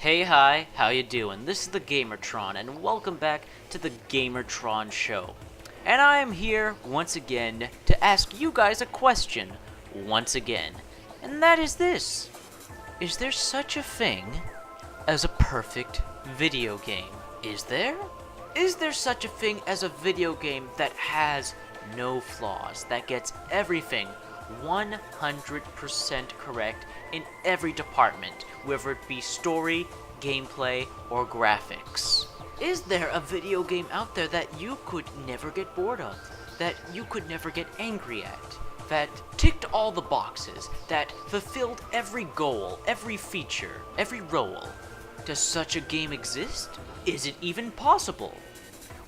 Hey, hi, how you doing? This is the Gamertron, and welcome back to the Gamertron Show. And I am here, once again, to ask you guys a question, once again. And that is this. Is there such a thing as a perfect video game? Is there? Is there such a thing as a video game that has no flaws, that gets everything 100% correct in every department, whether it be story, gameplay, or graphics? Is there a video game out there that you could never get bored of, that you could never get angry at, that ticked all the boxes, that fulfilled every goal, every feature, every role? Does such a game exist? Is it even possible?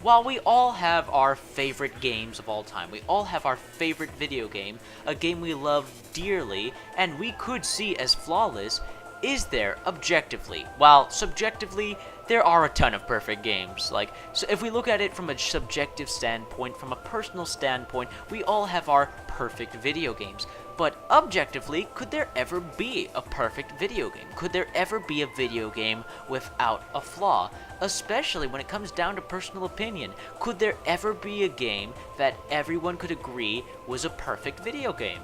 While we all have our favorite games of all time, we all have our favorite video game, a game we love dearly, and we could see as flawless, is there, objectively, while subjectively, there are a ton of perfect games. So if we look at it from a subjective standpoint, from a personal standpoint, we all have our perfect video games. But objectively, could there ever be a perfect video game? Could there ever be a video game without a flaw? Especially when it comes down to personal opinion. Could there ever be a game that everyone could agree was a perfect video game?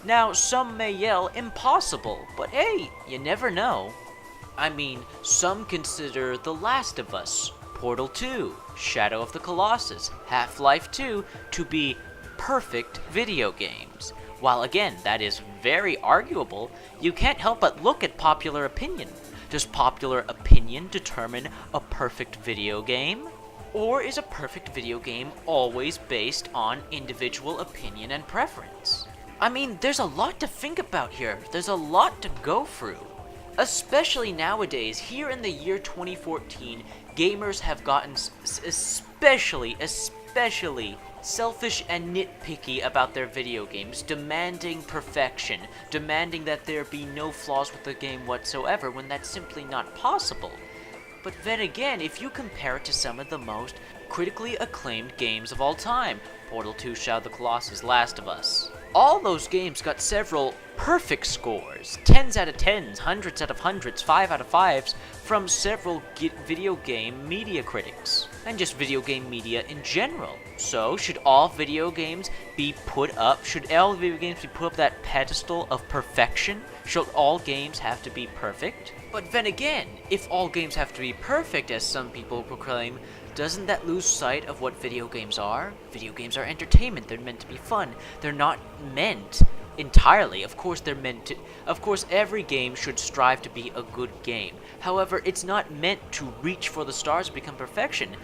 Now, some may yell impossible, but hey, you never know. I mean, some consider The Last of Us, Portal 2, Shadow of the Colossus, Half-Life 2 to be perfect video games. While again, that is very arguable, you can't help but look at popular opinion. Does popular opinion determine a perfect video game? Or is a perfect video game always based on individual opinion and preference? I mean, there's a lot to think about here. There's a lot to go through. Especially nowadays, here in the year 2014, gamers have gotten especially selfish and nitpicky about their video games, demanding perfection, demanding that there be no flaws with the game whatsoever, when that's simply not possible. But then again, if you compare it to some of the most critically acclaimed games of all time, Portal 2, Shadow of the Colossus, Last of Us, all those games got several perfect scores, 10s out of 10s, 100s out of 100s, 5 out of 5s, from several video game media critics, and just video game media in general. So, should all video games be put up that pedestal of perfection? Should all games have to be perfect? But then again, if all games have to be perfect, as some people proclaim, doesn't that lose sight of what video games are? Video games are entertainment, they're meant to be fun. They're not meant entirely. Of course every game should strive to be a good game. However, it's not meant to reach for the stars and become perfection.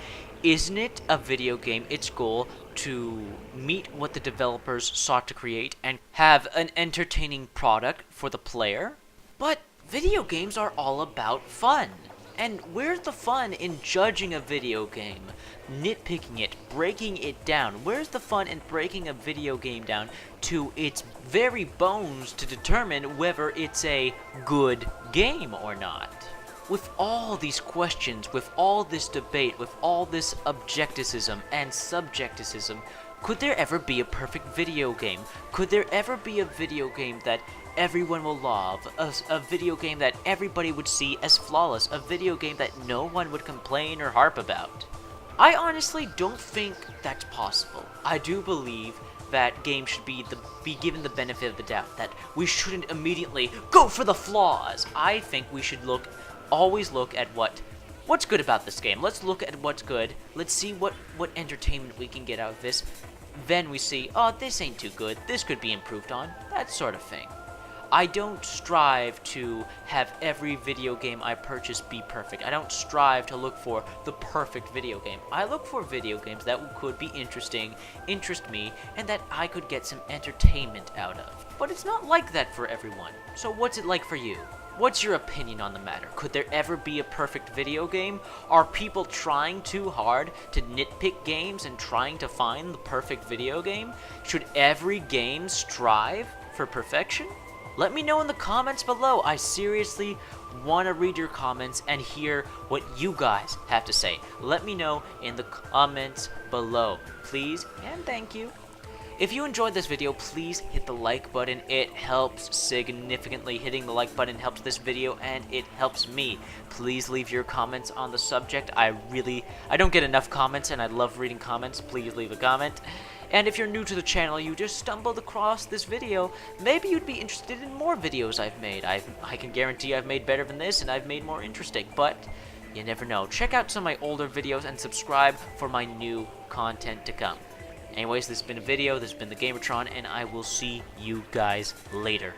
Isn't it a video game, its goal to meet what the developers sought to create and have an entertaining product for the player? But video games are all about fun. And where's the fun in judging a video game, nitpicking it, breaking it down? Where's the fun in breaking a video game down to its very bones to determine whether it's a good game or not? With all these questions, with all this debate, with all this objectivism and subjectivism, could there ever be a perfect video game? Could there ever be a video game that everyone will love, a video game that everybody would see as flawless, a video game that no one would complain or harp about? I honestly don't think that's possible. I do believe that games should be given the benefit of the doubt, that we shouldn't immediately go for the flaws. I think we should always look at what's good about this game. Let's look at what's good. Let's see what entertainment we can get out of this. Then we see, oh, this ain't too good, this could be improved on, that sort of thing. I don't strive to have every video game I purchase be perfect. I don't strive to look for the perfect video game. I look for video games that could be interesting, interest me, and that I could get some entertainment out of. But it's not like that for everyone. So what's it like for you? What's your opinion on the matter? Could there ever be a perfect video game? Are people trying too hard to nitpick games and trying to find the perfect video game? Should every game strive for perfection? Let me know in the comments below. I seriously want to read your comments and hear what you guys have to say. Let me know in the comments below, please and thank you. If you enjoyed this video, please hit the like button. It helps significantly. Hitting the like button helps this video and it helps me. Please leave your comments on the subject. I don't get enough comments and I love reading comments. Please leave a comment. And if you're new to the channel, you just stumbled across this video, maybe you'd be interested in more videos I've made. I can guarantee I've made better than this and I've made more interesting, but you never know. Check out some of my older videos and subscribe for my new content to come. Anyways, this has been a video, this has been the Gamertron, and I will see you guys later.